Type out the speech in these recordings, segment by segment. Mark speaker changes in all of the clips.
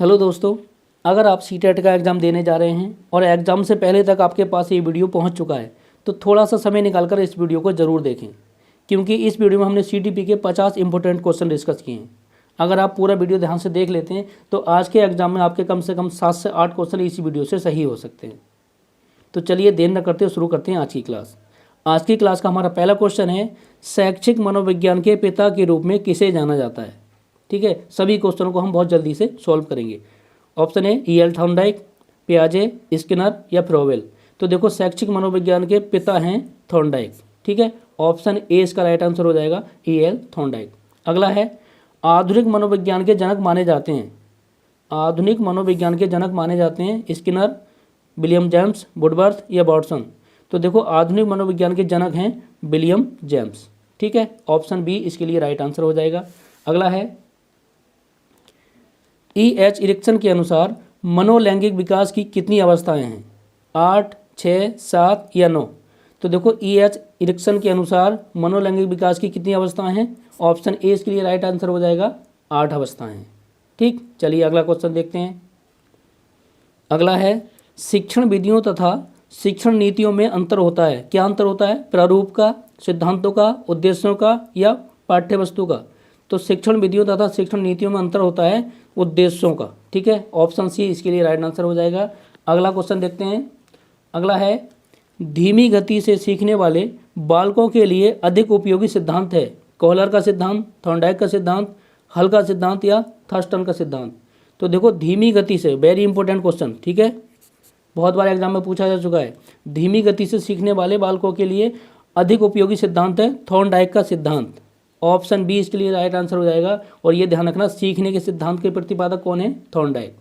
Speaker 1: Hello दोस्तों, अगर आप सीटेट का एग्ज़ाम देने जा रहे हैं और एग्ज़ाम से पहले तक आपके पास ये वीडियो पहुंच चुका है तो थोड़ा सा समय निकालकर इस वीडियो को ज़रूर देखें, क्योंकि इस वीडियो में हमने सीटीपी के 50 इंपॉर्टेंट क्वेश्चन डिस्कस किए हैं। अगर आप पूरा वीडियो ध्यान से देख लेते हैं तो आज के एग्ज़ाम में आपके कम से कम 7 से 8 क्वेश्चन इसी वीडियो से सही हो सकते हैं। तो चलिए देर न करते शुरू करते हैं आज की क्लास। आज की क्लास का हमारा पहला क्वेश्चन है, शैक्षिक मनोविज्ञान के पिता के रूप में किसे जाना जाता है। ठीक है, सभी क्वेश्चनों को हम बहुत जल्दी से सॉल्व करेंगे। ऑप्शन है ई एल थॉर्नडाइक, पियाजे, स्किनर या फ्रोवेल। तो देखो शैक्षिक मनोविज्ञान के पिता हैं थॉर्नडाइक। ठीक है, ऑप्शन ए इसका राइट आंसर हो जाएगा, ई एल थॉर्नडाइक। अगला है, आधुनिक मनोविज्ञान के जनक माने जाते हैं। आधुनिक मनोविज्ञान के जनक माने जाते हैं स्किनर, विलियम जेम्स, वुडवर्थ या वाटसन। तो देखो आधुनिक मनोविज्ञान के जनक हैं विलियम जेम्स। ठीक है, ऑप्शन बी इसके लिए राइट आंसर हो जाएगा। अगला है, ई एच इरिक्सन के अनुसार मनोलैंगिक विकास की कितनी अवस्थाएं हैं, 8, 6, 7 या 9। तो देखो ई एच इरिक्सन के अनुसार मनोलैंगिक विकास की कितनी अवस्थाएं हैं, ऑप्शन ए इसके लिए राइट आंसर हो जाएगा, 8 अवस्थाएं हैं। ठीक, चलिए अगला क्वेश्चन देखते हैं। अगला है, शिक्षण विधियों तथा शिक्षण नीतियों में अंतर होता है। क्या अंतर होता है, प्रारूप का, सिद्धांतों का, उद्देश्यों का या पाठ्य वस्तु का। तो शिक्षण विधियों तथा शिक्षण नीतियों में अंतर होता है उद्देश्यों का। ठीक है, ऑप्शन सी इसके लिए राइट आंसर हो जाएगा। अगला क्वेश्चन देखते हैं। अगला है, धीमी गति से सीखने वाले बालकों के लिए अधिक उपयोगी सिद्धांत है। कोहलर का सिद्धांत, थॉर्नडाइक का सिद्धांत, हल का सिद्धांत या थर्स्टन का सिद्धांत। तो देखो धीमी गति से, वेरी इंपॉर्टेंट क्वेश्चन। ठीक है, बहुत बार एग्जाम में पूछा जा चुका है। धीमी गति से सीखने वाले बालकों के लिए अधिक उपयोगी सिद्धांत है थॉर्नडाइक का सिद्धांत। ऑप्शन बी इसके लिए राइट आंसर हो जाएगा। और ये ध्यान रखना, सीखने के सिद्धांत के प्रतिपादक कौन है, थॉर्नडाइक।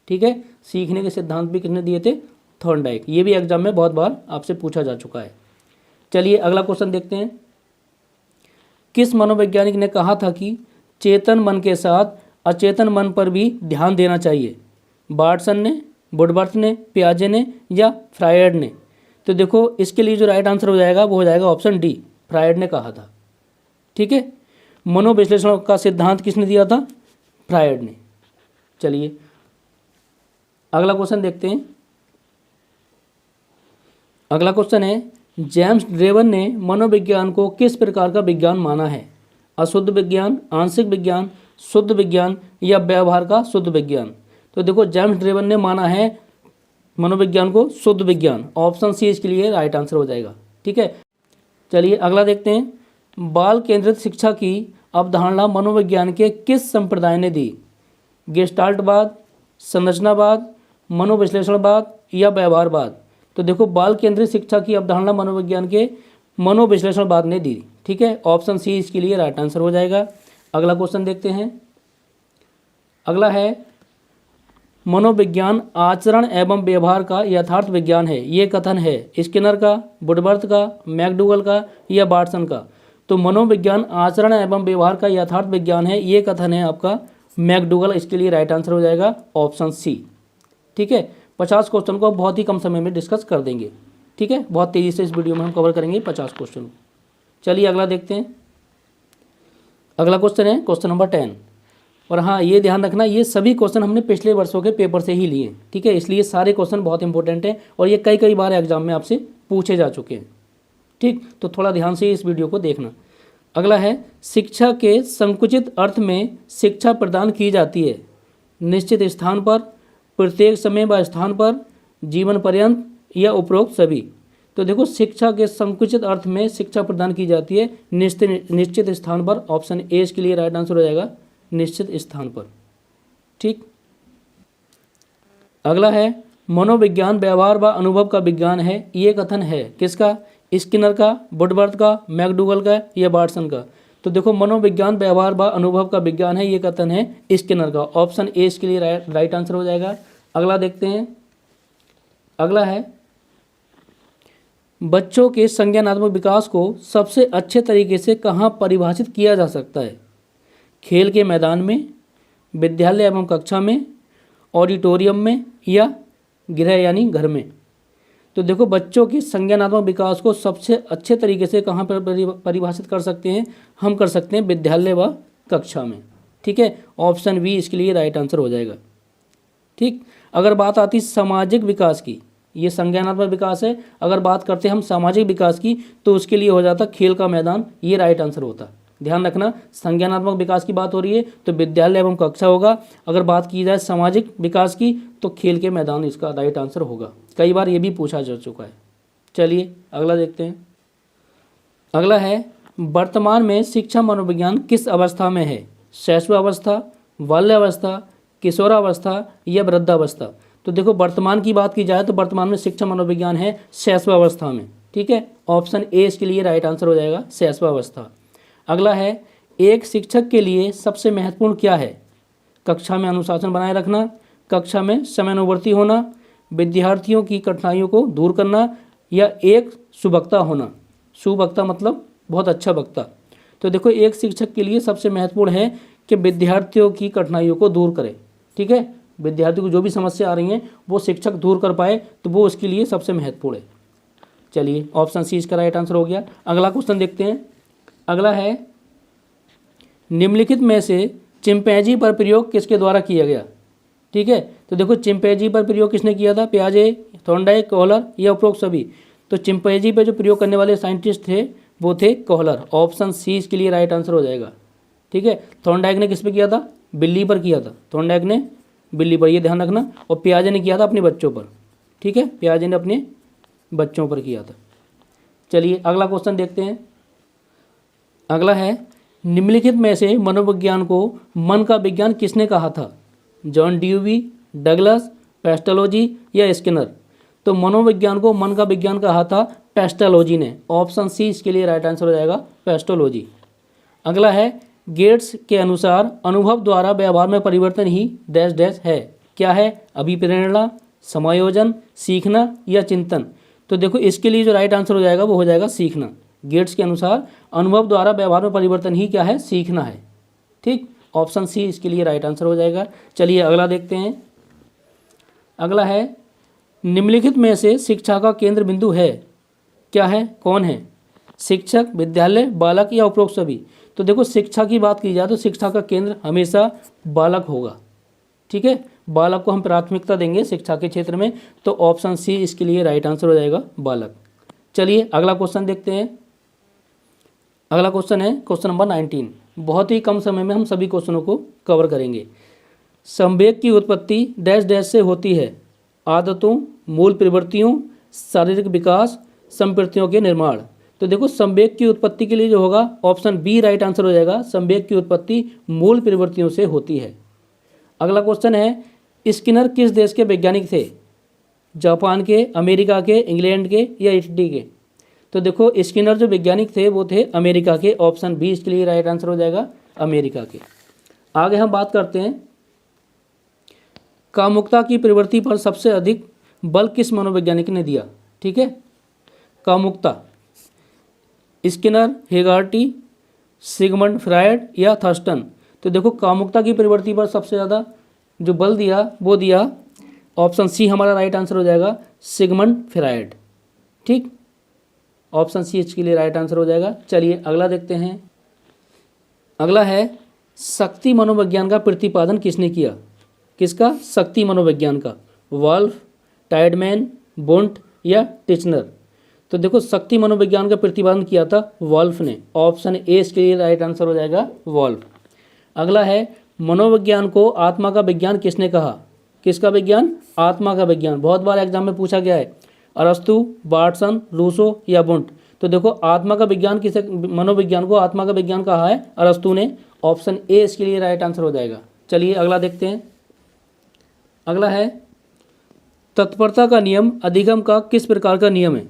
Speaker 1: ठीक है, सीखने के सिद्धांत भी किसने दिए थे, थॉर्नडाइक। ये भी एग्जाम में बहुत बार आपसे पूछा जा चुका है। चलिए अगला क्वेश्चन देखते हैं। किस मनोवैज्ञानिक ने कहा था कि चेतन मन के साथ अचेतन मन पर भी ध्यान देना चाहिए। वाटसन ने, वुडवर्थ ने, पियाजे ने या फ्रायड ने। तो देखो इसके लिए जो राइट आंसर हो जाएगा वो हो जाएगा ऑप्शन डी, फ्रायड ने कहा था। ठीक है, मनोविश्लेषण का सिद्धांत किसने दिया था, फ्रायड ने। चलिए अगला क्वेश्चन देखते हैं। अगला क्वेश्चन है, जेम्स ड्रेवन ने मनोविज्ञान को किस प्रकार का विज्ञान माना है। अशुद्ध विज्ञान, आंशिक विज्ञान, शुद्ध विज्ञान या व्यवहार का शुद्ध विज्ञान। तो देखो जेम्स ड्रेवन ने माना है मनोविज्ञान को शुद्ध विज्ञान। ऑप्शन सी इसके लिए राइट आंसर हो जाएगा। ठीक है, चलिए अगला देखते हैं। बाल केंद्रित शिक्षा की अवधारणा मनोविज्ञान के किस संप्रदाय ने दी। गेस्टाल्टवाद, संरचनावाद, मनोविश्लेषणवाद या व्यवहारवाद। तो देखो बाल केंद्रित शिक्षा की अवधारणा मनोविज्ञान के मनोविश्लेषणवाद ने दी। ठीक है, ऑप्शन सी इसके लिए राइट आंसर हो जाएगा। अगला क्वेश्चन देखते हैं। अगला है, मनोविज्ञान आचरण एवं व्यवहार का यथार्थ विज्ञान है। ये कथन है स्किनर का, वुडवर्थ का, मैकडूगल का या वाटसन का। तो मनोविज्ञान आचरण एवं व्यवहार का यथार्थ विज्ञान है, ये कथन है आपका मैकडूगल। इसके लिए राइट आंसर हो जाएगा ऑप्शन सी। ठीक है, 50 क्वेश्चन को बहुत ही कम समय में डिस्कस कर देंगे। ठीक है, बहुत तेज़ी से इस वीडियो में हम कवर करेंगे 50 क्वेश्चन। चलिए अगला देखते हैं। अगला क्वेश्चन है क्वेश्चन नंबर 10। और हाँ, ये ध्यान रखना, ये सभी क्वेश्चन हमने पिछले वर्षों के पेपर से ही लिए। ठीक है, इसलिए सारे क्वेश्चन बहुत इंपॉर्टेंट हैं और ये कई बार एग्जाम में आपसे पूछे जा चुके हैं। ठीक, तो थोड़ा ध्यान से इस वीडियो को देखना। अगला है, शिक्षा के संकुचित अर्थ में शिक्षा प्रदान की जाती है निश्चित स्थान पर, प्रत्येक समय व स्थान पर, जीवन पर्यंत या उपरोक्त सभी। तो देखो शिक्षा के संकुचित अर्थ में शिक्षा प्रदान की जाती है निश्चित स्थान पर। ऑप्शन ए इसके लिए राइट आंसर हो जाएगा, निश्चित स्थान पर। ठीक, अगला है, मनोविज्ञान व्यवहार व अनुभव का विज्ञान है। ये कथन है किसका, स्किनर का, वुडवर्थ का, मैकडूगल का या वाटसन का। तो देखो मनोविज्ञान व्यवहार व अनुभव का विज्ञान है, ये कथन है स्किनर का। ऑप्शन ए इसके लिए राइट आंसर हो जाएगा। अगला देखते हैं। अगला है, बच्चों के संज्ञानात्मक विकास को सबसे अच्छे तरीके से कहाँ परिभाषित किया जा सकता है। खेल के मैदान में, विद्यालय एवं कक्षा में, ऑडिटोरियम में या गृह यानी घर में। तो देखो बच्चों के संज्ञानात्मक विकास को सबसे अच्छे तरीके से कहाँ पर परिभाषित कर सकते हैं, हम कर सकते हैं विद्यालय व कक्षा में। ठीक है, ऑप्शन बी इसके लिए राइट आंसर हो जाएगा। ठीक। अगर बात आती सामाजिक विकास की, ये संज्ञानात्मक विकास है, अगर बात करते हैं हम सामाजिक विकास की तो उसके लिए हो जाता खेल का मैदान, ये राइट आंसर होता। ध्यान रखना, संज्ञानात्मक विकास की बात हो रही है तो विद्यालय एवं कक्षा होगा, अगर बात की जाए सामाजिक विकास की तो खेल के मैदान इसका राइट आंसर होगा। कई बार ये भी पूछा जा चुका है। चलिए अगला देखते हैं। अगला है, वर्तमान में शिक्षा मनोविज्ञान किस अवस्था में है? शैशवावस्था, बाल्यावस्था, किशोरावस्था या वृद्धावस्था? तो देखो वर्तमान की बात की जाए तो वर्तमान में शिक्षा मनोविज्ञान है शैशवावस्था में। ठीक है, ऑप्शन ए इसके लिए राइट आंसर हो जाएगा, शैशवावस्था। अगला है, एक शिक्षक के लिए सबसे महत्वपूर्ण क्या है? कक्षा में अनुशासन बनाए रखना, कक्षा में समयानुवर्ती होना, विद्यार्थियों की कठिनाइयों को दूर करना या एक सुवक्ता होना। सुवक्ता मतलब बहुत अच्छा वक्ता। तो देखो एक शिक्षक के लिए सबसे महत्वपूर्ण है कि विद्यार्थियों की कठिनाइयों को दूर करे। ठीक है, विद्यार्थियों को जो भी समस्या आ रही हैं वो शिक्षक दूर कर पाए तो वो उसके लिए सबसे महत्वपूर्ण है। चलिए ऑप्शन सी इसका राइट आंसर हो गया। अगला क्वेश्चन देखते हैं। अगला है, निम्नलिखित में से चिंपैंजी पर प्रयोग किसके द्वारा किया गया? ठीक है, तो देखो चिंपैंजी पर प्रयोग किसने किया था? पियाजे, थॉर्नडाइक, कोहलर या उपरोक्त सभी? तो चिंपैंजी पर जो प्रयोग करने वाले साइंटिस्ट थे वो थे कोहलर। ऑप्शन सी इसके लिए राइट आंसर हो जाएगा। ठीक है, थॉर्नडाइक ने किस पे किया था? बिल्ली पर किया था। थॉर्नडाइक ने बिल्ली पर, ये ध्यान रखना। और पियाजे ने किया था अपने बच्चों पर। ठीक है, पियाजे ने अपने बच्चों पर किया था। चलिए अगला क्वेश्चन देखते हैं। अगला है, निम्नलिखित में से मनोविज्ञान को मन का विज्ञान किसने कहा था? जॉन ड्यूवी, डगलस, पेस्टोलॉजी या स्किनर? तो मनोविज्ञान को मन का विज्ञान कहा था पेस्टोलॉजी ने। ऑप्शन सी इसके लिए राइट आंसर हो जाएगा, पेस्टोलॉजी। अगला है, गेट्स के अनुसार अनुभव द्वारा व्यवहार में परिवर्तन ही डैश डैश है। क्या है? अभिप्रेरणा, समायोजन, सीखना या चिंतन? तो देखो इसके लिए जो राइट आंसर हो जाएगा वो हो जाएगा सीखना। गेट्स के अनुसार अनुभव द्वारा व्यवहार में परिवर्तन ही क्या है? सीखना है। ठीक, ऑप्शन सी इसके लिए राइट आंसर हो जाएगा। चलिए अगला देखते हैं। अगला है, निम्नलिखित में से शिक्षा का केंद्र बिंदु है? क्या है? कौन है? शिक्षक, विद्यालय, बालक या उपरोक्त सभी? तो देखो शिक्षा की बात की जाए तो शिक्षा का केंद्र हमेशा बालक होगा। ठीक है, बालक को हम प्राथमिकता देंगे शिक्षा के क्षेत्र में, तो ऑप्शन सी इसके लिए राइट आंसर हो जाएगा, बालक। चलिए अगला क्वेश्चन देखते हैं। अगला क्वेश्चन है क्वेश्चन नंबर 19। बहुत ही कम समय में हम सभी क्वेश्चनों को कवर करेंगे। संवेग की उत्पत्ति डैश डैश से होती है? आदतों, मूल प्रवृत्तियों, शारीरिक विकास, संप्रतियों के निर्माण? तो देखो संवेग की उत्पत्ति के लिए जो होगा ऑप्शन बी राइट आंसर हो जाएगा। संवेग की उत्पत्ति मूल प्रवृत्तियों से होती है। अगला क्वेश्चन है, स्किनर किस देश के वैज्ञानिक थे? जापान के, अमेरिका के, इंग्लैंड के या इटली के? तो देखो स्किनर जो वैज्ञानिक थे वो थे अमेरिका के। ऑप्शन बी इसके लिए राइट आंसर हो जाएगा, अमेरिका के। आगे हम बात करते हैं, कामुकता की प्रवृत्ति पर सबसे अधिक बल किस मनोवैज्ञानिक ने दिया? ठीक है, कामुकता, स्किनर, हेगार्टी, सिगमंड फ्रायड या थर्स्टन? तो देखो कामुकता की प्रवृत्ति पर सबसे ज़्यादा जो बल दिया वो दिया ऑप्शन सी हमारा राइट आंसर हो जाएगा, सिगमंड फ्रायड। ठीक, ऑप्शन सी इसके लिए राइट आंसर हो जाएगा। चलिए अगला देखते हैं। अगला है, शक्ति मनोविज्ञान का प्रतिपादन किसने किया? किसका? शक्ति मनोविज्ञान का। वॉल्फ, टाइडमैन, बुंट या टिचनर? तो देखो शक्ति मनोविज्ञान का प्रतिपादन किया था वॉल्फ ने। ऑप्शन ए इसके लिए राइट आंसर हो जाएगा, वॉल्फ। अगला है, मनोविज्ञान को आत्मा का विज्ञान किसने कहा? किसका विज्ञान? आत्मा का विज्ञान। बहुत बार एग्जाम में पूछा गया है। अरस्तु, बार्टसन, रूसो या बुंट? तो देखो आत्मा का विज्ञान किसे, मनोविज्ञान को आत्मा का विज्ञान कहा है अरस्तु ने। ऑप्शन ए इसके लिए राइट आंसर हो जाएगा। चलिए अगला देखते हैं। अगला है, तत्परता का नियम अधिगम का किस प्रकार का नियम है?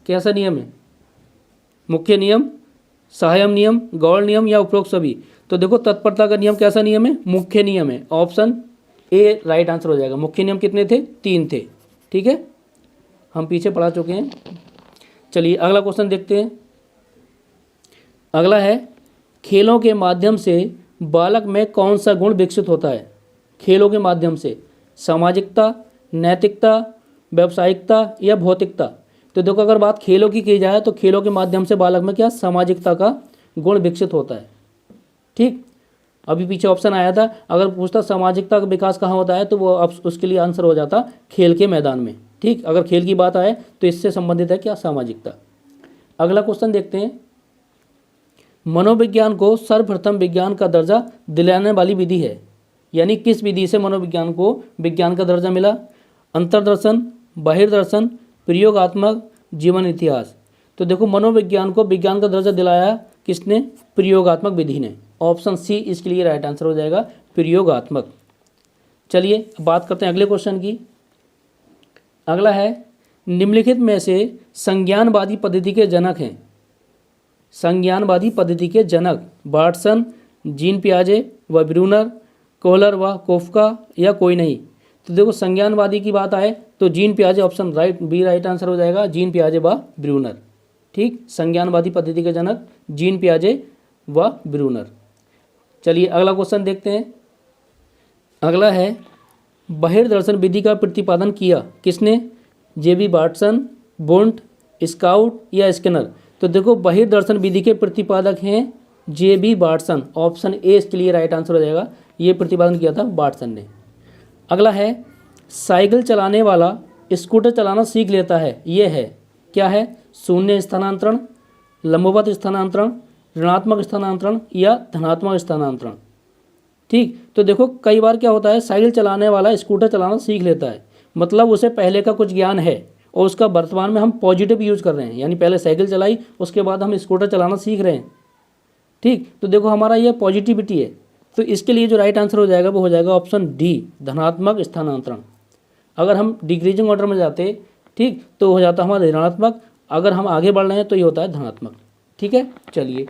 Speaker 1: कैसा नियम है? मुख्य नियम, सहायम नियम, गौड़ नियम या उपरोक्त सभी? तो देखो तत्परता का नियम कैसा नियम है? मुख्य नियम है। ऑप्शन ए राइट आंसर हो जाएगा। मुख्य नियम कितने थे? 3 थे। ठीक है, हम पीछे पढ़ा चुके हैं। चलिए अगला क्वेश्चन देखते हैं। अगला है, खेलों के माध्यम से बालक में कौन सा गुण विकसित होता है? खेलों के माध्यम से सामाजिकता, नैतिकता, व्यावसायिकता या भौतिकता? तो देखो अगर बात खेलों की जाए तो खेलों के माध्यम से बालक में क्या सामाजिकता का गुण विकसित होता है। ठीक, अभी पीछे ऑप्शन आया था, अगर पूछता सामाजिकता का विकास कहाँ होता है तो वो अब उसके लिए आंसर हो जाता खेल के मैदान में। ठीक, अगर खेल की बात आए तो इससे संबंधित है क्या, सामाजिकता। अगला क्वेश्चन देखते हैं, मनोविज्ञान को सर्वप्रथम विज्ञान का दर्जा दिलाने वाली विधि है, यानी किस विधि से मनोविज्ञान को विज्ञान का दर्जा मिला। अंतर्दर्शन, बहिर्दर्शन, प्रयोगात्मक, जीवन इतिहास। तो देखो मनोविज्ञान को विज्ञान का दर्जा दिलाया किसने, प्रयोगात्मक विधि ने। ऑप्शन सी इसके लिए राइट आंसर हो जाएगा, प्रयोगात्मक। चलिए बात करते हैं अगले क्वेश्चन की। अगला है, निम्नलिखित में से संज्ञानवादी पद्धति के जनक हैं। संज्ञानवादी पद्धति के जनक वाटसन, जीन पियाजे व ब्रूनर, कोहलर व कोफका या कोई नहीं। तो देखो संज्ञानवादी की बात आए तो जीन पियाजे, option right B right answer हो जाएगा, जीन पियाजे व ब्रूनर। ठीक, संज्ञानवादी पद्धति के जनक जीन पियाजे व ब्रूनर। चलिए अगला क्वेश्चन देखते हैं। अगला है, बहिर्दर्शन विधि का प्रतिपादन किया किसने, जेबी वाटसन, बोन्ट, स्काउट या स्किनर। तो देखो बहिर्दर्शन विधि के प्रतिपादक हैं जेबी वाटसन। ऑप्शन ए इसके लिए राइट आंसर हो जाएगा, ये प्रतिपादन किया था वाटसन ने। अगला है, साइकिल चलाने वाला स्कूटर चलाना सीख लेता है, ये है क्या है, शून्य स्थानांतरण, लंबवत स्थानांतरण, ऋणात्मक स्थानांतरण या धनात्मक स्थानांतरण। ठीक, तो देखो कई बार क्या होता है, साइकिल चलाने वाला स्कूटर चलाना सीख लेता है, मतलब उसे पहले का कुछ ज्ञान है और उसका वर्तमान में हम पॉजिटिव यूज कर रहे हैं, यानी पहले साइकिल चलाई उसके बाद हम स्कूटर चलाना सीख रहे हैं। ठीक, तो देखो हमारा ये पॉजिटिविटी है, तो इसके लिए जो राइट आंसर हो जाएगा वो हो जाएगा ऑप्शन डी, धनात्मक स्थानांतरण। अगर हम डिक्रीजिंग ऑर्डर में जाते, ठीक, तो हो जाता हमारा ऋणात्मक, अगर हम आगे बढ़ रहे हैं तो ये होता है धनात्मक। ठीक है, चलिए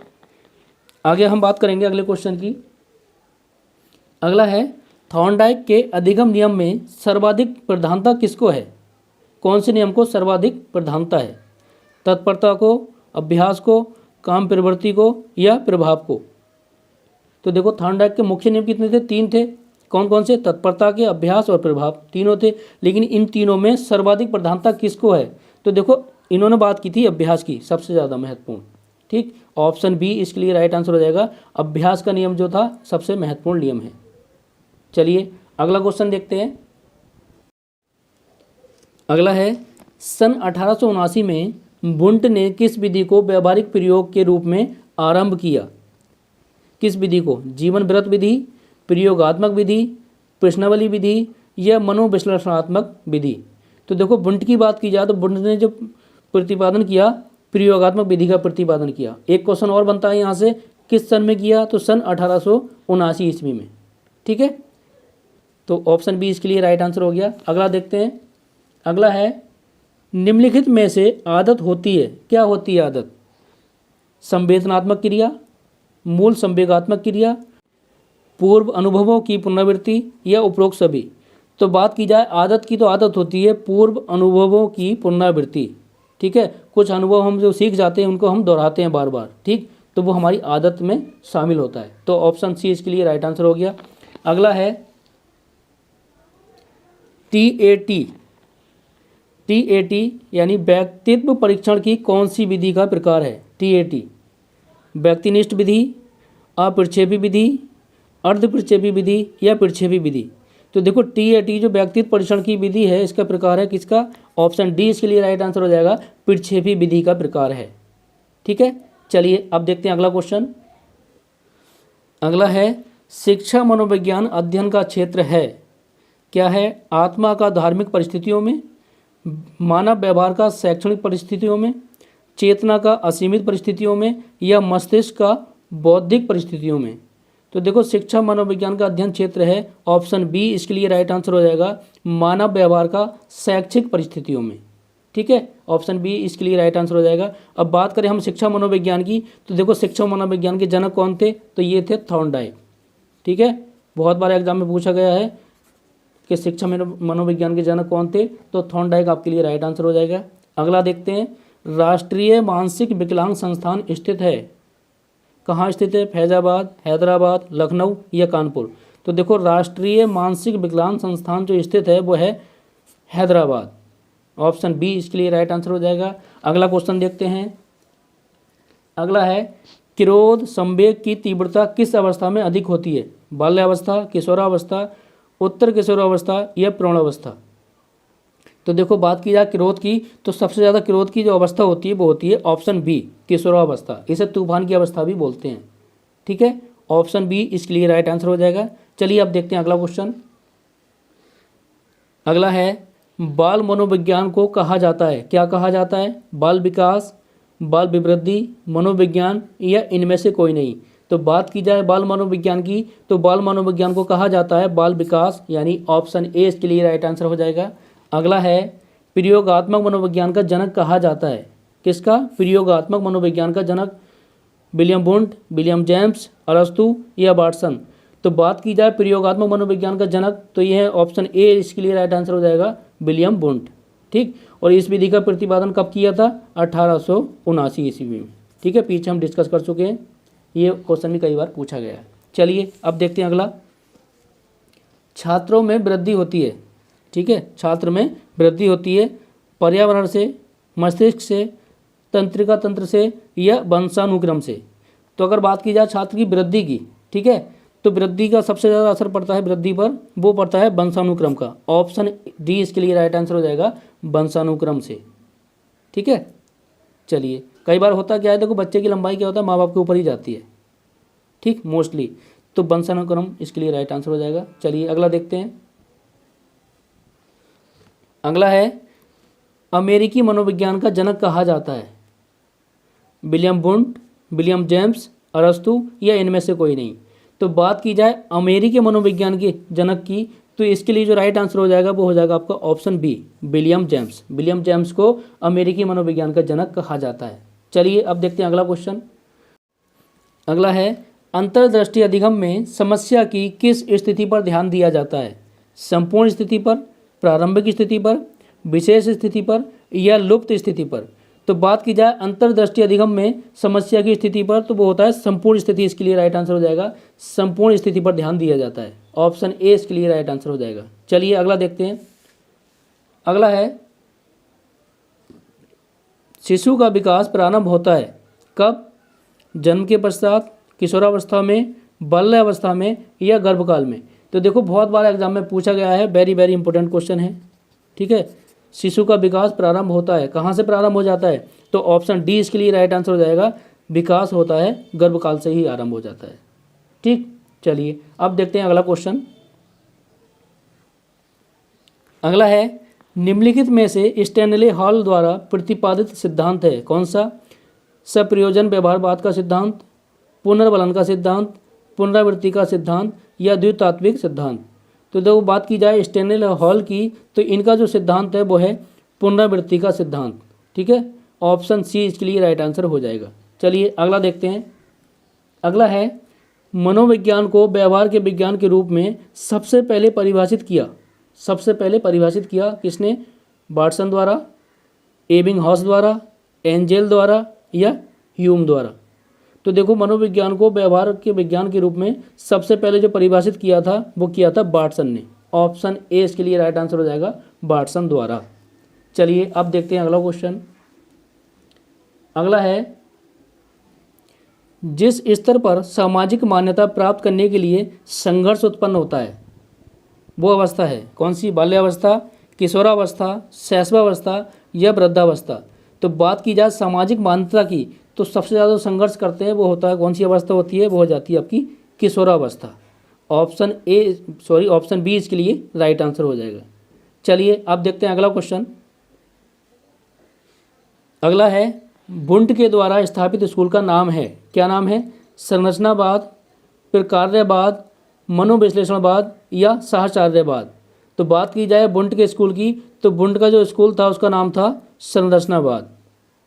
Speaker 1: आगे हम बात करेंगे अगले क्वेश्चन की। अगला है, थॉर्नडाइक के अधिगम नियम में सर्वाधिक प्रधानता किसको है, कौन से नियम को सर्वाधिक प्रधानता है, तत्परता को, अभ्यास को, काम प्रवृत्ति को या प्रभाव को। तो देखो थॉर्नडाइक के मुख्य नियम कितने थे, 3 थे। कौन कौन से, तत्परता के, अभ्यास और प्रभाव, तीनों थे। लेकिन इन तीनों में सर्वाधिक प्रधानता किसको है, तो देखो इन्होंने बात की थी अभ्यास की, सबसे ज़्यादा महत्वपूर्ण। ठीक, ऑप्शन बी इसके लिए राइट आंसर हो जाएगा, अभ्यास का नियम जो था सबसे महत्वपूर्ण नियम है। चलिए अगला क्वेश्चन देखते हैं। अगला है, सन 1879 में वुंट ने किस विधि को व्यावहारिक प्रयोग के रूप में आरंभ किया, किस विधि को, जीवन व्रत विधि, प्रयोगात्मक विधि, प्रश्नावली विधि या मनोविश्लेषणात्मक विधि। तो देखो वुंट की बात की जाए तो वुंट ने जो प्रतिपादन किया प्रयोगात्मक विधि का प्रतिपादन किया। एक क्वेश्चन और बनता है यहाँ से, किस सन में किया, तो सन 1879 ईस्वी में। ठीक है, तो ऑप्शन बी इसके लिए राइट आंसर हो गया। अगला देखते हैं। अगला है, निम्नलिखित में से आदत होती है, क्या होती है आदत, संवेदनात्मक क्रिया, मूल संवेगात्मक क्रिया, पूर्व अनुभवों की पुनरावृत्ति या उपरोक्त सभी। तो बात की जाए आदत की तो आदत होती है पूर्व अनुभवों की पुनरावृत्ति। ठीक है, कुछ अनुभव हम जो सीख जाते हैं उनको हम दोहराते हैं बार बार। ठीक, तो वो हमारी आदत में शामिल होता है। तो ऑप्शन सी इसके लिए राइट आंसर हो गया। अगला है, टीएटी यानी व्यक्तित्व परीक्षण की कौन सी विधि का प्रकार है। टीएटी व्यक्तिनिष्ठ विधि, अप्रक्षेपी विधि, अर्धप्रक्षेपी विधि या प्रक्षेपी विधि। तो देखो टीएटी जो व्यक्तित्व परीक्षण की विधि है इसका प्रकार है किसका, ऑप्शन डी इसके लिए राइट आंसर हो जाएगा, प्रक्षेपी विधि का प्रकार है। ठीक है, चलिए अब देखते हैं अगला क्वेश्चन। अगला है, शिक्षा मनोविज्ञान अध्ययन का क्षेत्र है, क्या है, आत्मा का धार्मिक परिस्थितियों में, मानव व्यवहार का शैक्षणिक परिस्थितियों में, चेतना का असीमित परिस्थितियों में या मस्तिष्क का बौद्धिक परिस्थितियों में। तो देखो शिक्षा मनोविज्ञान का अध्ययन क्षेत्र है, ऑप्शन बी इसके लिए राइट आंसर हो जाएगा, मानव व्यवहार का शैक्षिक परिस्थितियों में। ठीक है, ऑप्शन बी इसके लिए राइट आंसर हो जाएगा। अब बात करें हम शिक्षा मनोविज्ञान की, तो देखो शिक्षा मनोविज्ञान के जनक कौन थे, तो ये थे थॉर्नडाइक। ठीक है, बहुत बार एग्जाम में पूछा गया है कि शिक्षा मनोविज्ञान के जनक कौन थे, तो थॉर्नडाइक आपके लिए राइट आंसर हो जाएगा। अगला देखते हैं, राष्ट्रीय मानसिक विकलांग संस्थान स्थित है, कहाँ स्थित है, फैजाबाद, हैदराबाद, लखनऊ या कानपुर। तो देखो राष्ट्रीय मानसिक विकलांग संस्थान जो स्थित है वो है हैदराबाद, ऑप्शन बी इसके लिए राइट आंसर हो जाएगा। अगला क्वेश्चन देखते हैं। अगला है, क्रोध संवेग की तीव्रता किस अवस्था में अधिक होती है? बाल्यावस्था, किशोरावस्था, उत्तर किशोरावस्था या प्रौढ़ावस्था? तो देखो बात की जाए क्रोध की, तो सबसे ज़्यादा क्रोध की जो अवस्था होती है वो होती है ऑप्शन बी, किशोरावस्था। इसे तूफान की अवस्था भी बोलते हैं। ठीक है, ऑप्शन बी इसके लिए राइट आंसर हो जाएगा। चलिए अब देखते हैं अगला क्वेश्चन। अगला है, बाल मनोविज्ञान को कहा जाता है, क्या कहा जाता है? बाल विकास, बाल विवृद्धि, मनोविज्ञान या इनमें से कोई नहीं? तो बात की जाए बाल मनोविज्ञान की, तो बाल मनोविज्ञान को कहा जाता है बाल विकास, यानी ऑप्शन ए इसके लिए राइट आंसर हो जाएगा। अगला है, प्रयोगात्मक मनोविज्ञान का जनक कहा जाता है, किसका? प्रयोगात्मक मनोविज्ञान का जनक विलियम वुंट, विलियम जेम्स, अरस्तु या वाटसन? तो बात की जाए प्रयोगात्मक मनोविज्ञान का जनक, तो यह है ऑप्शन ए इसके लिए राइट आंसर हो जाएगा, विलियम वुंट। ठीक, और इस विधि का प्रतिपादन कब किया था? 1879 ईस्वी में। ठीक है, पीछे हम डिस्कस कर चुके हैं, ये क्वेश्चन भी कई बार पूछा गया है। चलिए अब देखते हैं अगला। छात्रों में वृद्धि होती है, ठीक है, छात्र में वृद्धि होती है पर्यावरण से, मस्तिष्क से, तंत्रिका तंत्र से या वंशानुक्रम से? तो अगर बात की जाए छात्र की वृद्धि की, ठीक है, तो वृद्धि का सबसे ज़्यादा असर पड़ता है वृद्धि पर, वो पड़ता है वंशानुक्रम का। ऑप्शन डी इसके लिए राइट आंसर हो जाएगा, वंशानुक्रम से। ठीक है, चलिए कई बार होता क्या है, देखो बच्चे की लंबाई क्या होता है, माँ बाप के ऊपर ही जाती है, ठीक, मोस्टली, तो वंशानुक्रम इसके लिए राइट आंसर हो जाएगा। चलिए अगला देखते हैं। अगला है, अमेरिकी मनोविज्ञान का जनक कहा जाता है, विलियम वुंट, विलियम जेम्स, अरस्तु या इनमें से कोई नहीं? तो बात की जाए अमेरिकी मनोविज्ञान के जनक की, तो इसके लिए जो राइट आंसर हो जाएगा वो हो जाएगा आपका option B, William James. William James को अमेरिकी मनोविज्ञान का जनक कहा जाता है। चलिए अब देखते हैं अगला क्वेश्चन। अगला है, अंतर्दृष्टि अधिगम में समस्या की किस स्थिति पर ध्यान दिया जाता है? संपूर्ण स्थिति पर, प्रारंभिक स्थिति पर, विशेष स्थिति पर या लुप्त स्थिति पर? तो बात की जाए अंतर्दृष्टि अधिगम में समस्या की स्थिति पर, तो वो होता है संपूर्ण स्थिति, इसके लिए राइट आंसर हो जाएगा, संपूर्ण स्थिति पर ध्यान दिया जाता है। ऑप्शन ए इसके लिए राइट आंसर हो जाएगा। चलिए अगला देखते हैं। अगला है, शिशु का विकास प्रारंभ होता है कब? जन्म के पश्चात, किशोरावस्था में, बाल्यावस्था में या गर्भकाल में? तो देखो बहुत बार एग्जाम में पूछा गया है, वेरी वेरी इंपॉर्टेंट क्वेश्चन है। ठीक है, शिशु का विकास प्रारंभ होता है, कहाँ से प्रारंभ हो जाता है? तो ऑप्शन डी इसके लिए राइट आंसर हो जाएगा, विकास होता है गर्भकाल से ही आरंभ हो जाता है। ठीक, चलिए अब देखते हैं अगला क्वेश्चन। अगला है, निम्नलिखित में से स्टैनले हॉल द्वारा प्रतिपादित सिद्धांत है कौन सा? सप्रयोजन व्यवहारवाद का सिद्धांत, पुनर्बलन का सिद्धांत, पुनरावृत्ति का सिद्धांत या द्वितात्विक सिद्धांत? तो जब बात की जाए स्टैनले हॉल की, तो इनका जो सिद्धांत है वो है पुनरावृत्ति का सिद्धांत। ठीक है, ऑप्शन सी इसके लिए राइट आंसर हो जाएगा। चलिए अगला देखते हैं। अगला है, मनोविज्ञान को व्यवहार के विज्ञान के रूप में सबसे पहले परिभाषित किया, सबसे पहले परिभाषित किया किसने? वाटसन द्वारा, एबिंगहॉस द्वारा, एंजेल द्वारा या ह्यूम द्वारा? तो देखो मनोविज्ञान को व्यवहार के विज्ञान के रूप में सबसे पहले जो परिभाषित किया था वो किया था वाटसन ने। ऑप्शन ए इसके लिए राइट आंसर हो जाएगा, वाटसन द्वारा। चलिए अब देखते हैं अगला क्वेश्चन। अगला है, जिस स्तर पर सामाजिक मान्यता प्राप्त करने के लिए संघर्ष उत्पन्न होता है वो अवस्था है कौन सी? बाल्यावस्था, किशोरावस्था, शैशवावस्था या वृद्धावस्था? तो बात की जाए सामाजिक मान्यता की, तो सबसे ज़्यादा संघर्ष करते हैं वो होता है कौन सी अवस्था होती है? वो हो जाती है आपकी किशोरावस्था। Option A sorry option B इसके लिए राइट आंसर हो जाएगा। चलिए अब देखते हैं अगला क्वेश्चन। अगला है, वुंट के द्वारा स्थापित स्कूल का नाम है, क्या नाम है? संरचनावाद, प्रकार्यवाद, मनोविश्लेषणवाद या साहचर्यवाद? तो बात की जाए वुंट के स्कूल की, तो वुंट का जो स्कूल था उसका नाम था संरचनावाद।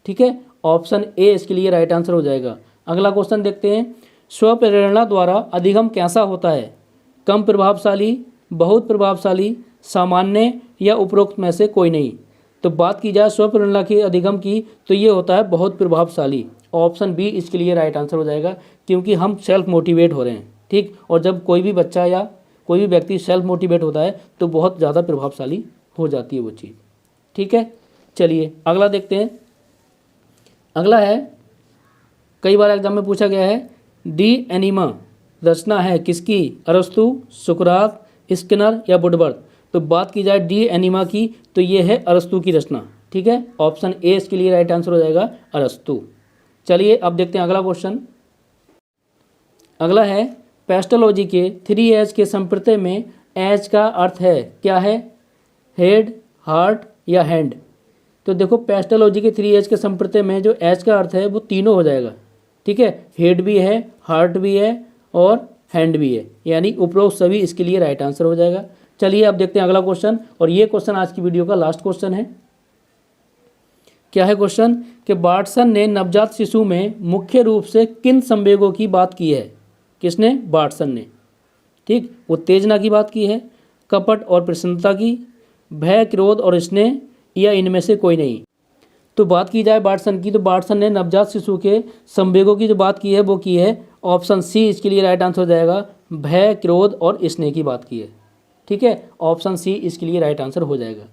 Speaker 1: ठीक है, ऑप्शन ए इसके लिए राइट आंसर हो जाएगा। अगला क्वेश्चन देखते हैं, स्वप्रेरणा द्वारा अधिगम कैसा होता है? कम प्रभावशाली, बहुत प्रभावशाली, सामान्य या उपरोक्त में से कोई नहीं? तो बात की जाए स्वप्रेरणा के अधिगम की, तो ये होता है बहुत प्रभावशाली। ऑप्शन बी इसके लिए राइट आंसर हो जाएगा, क्योंकि हम सेल्फ मोटिवेट हो रहे हैं। ठीक, और जब कोई भी बच्चा या कोई भी व्यक्ति सेल्फ मोटिवेट होता है तो बहुत ज़्यादा प्रभावशाली हो जाती है वो चीज़। ठीक है, चलिए अगला देखते हैं। अगला है, कई बार एग्जाम में पूछा गया है डी एनिमा रचना है किसकी, अरस्तु, सुकरात, स्किनर या वुडवर्थ। तो बात की जाए डी एनिमा की तो ये है अरस्तु की रचना। ठीक है, ऑप्शन ए इसके लिए राइट आंसर हो जाएगा अरस्तु। चलिए अब देखते हैं अगला क्वेश्चन। अगला है पेस्टोलॉजी के 3H के संप्रत्यय में एच का अर्थ है क्या है, हेड, हार्ट या हैंड। तो देखो पेस्टोलॉजी के 3H के संप्रत्यय में जो एच का अर्थ है वो तीनों हो जाएगा। ठीक है, हेड भी है, हार्ट भी है और हैंड भी है, यानी उपरोक्त सभी इसके लिए राइट आंसर हो जाएगा। चलिए अब देखते हैं अगला क्वेश्चन, और ये क्वेश्चन आज की वीडियो का लास्ट क्वेश्चन है। क्या है क्वेश्चन कि बार्टसन ने नवजात शिशु में मुख्य रूप से किन संवेगों की बात की है। किसने, बार्टसन ने। ठीक, उत्तेजना की बात की है, कपट और प्रसन्नता की, भय, क्रोध और स्नेह, या इनमें से कोई नहीं। तो बात की जाए बार्टसन की तो बार्टसन ने नवजात शिशु के संवेगों की जो बात की है वो की है ऑप्शन सी इसके लिए राइट आंसर हो जाएगा, भय, क्रोध और स्नेह की बात की है। ठीक है, ऑप्शन सी इसके लिए राइट आंसर हो जाएगा।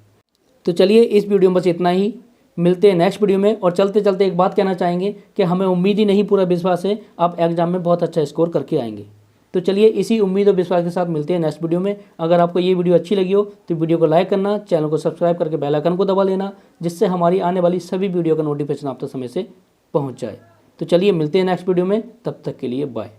Speaker 1: तो चलिए इस वीडियो में बस इतना ही, मिलते हैं नेक्स्ट वीडियो में। और चलते चलते एक बात कहना चाहेंगे कि हमें उम्मीद ही नहीं पूरा विश्वास है आप एग्जाम में बहुत अच्छा स्कोर करके आएंगे। तो चलिए इसी उम्मीद और विश्वास के साथ मिलते हैं नेक्स्ट वीडियो में। अगर आपको ये वीडियो अच्छी लगी हो तो वीडियो को लाइक करना, चैनल को सब्सक्राइब करके बेल आइकन को दबा लेना, जिससे हमारी आने वाली सभी वीडियो का नोटिफिकेशन आप तक समय से पहुँच जाए। तो चलिए मिलते हैं नेक्स्ट वीडियो में, तब तक के लिए बाय।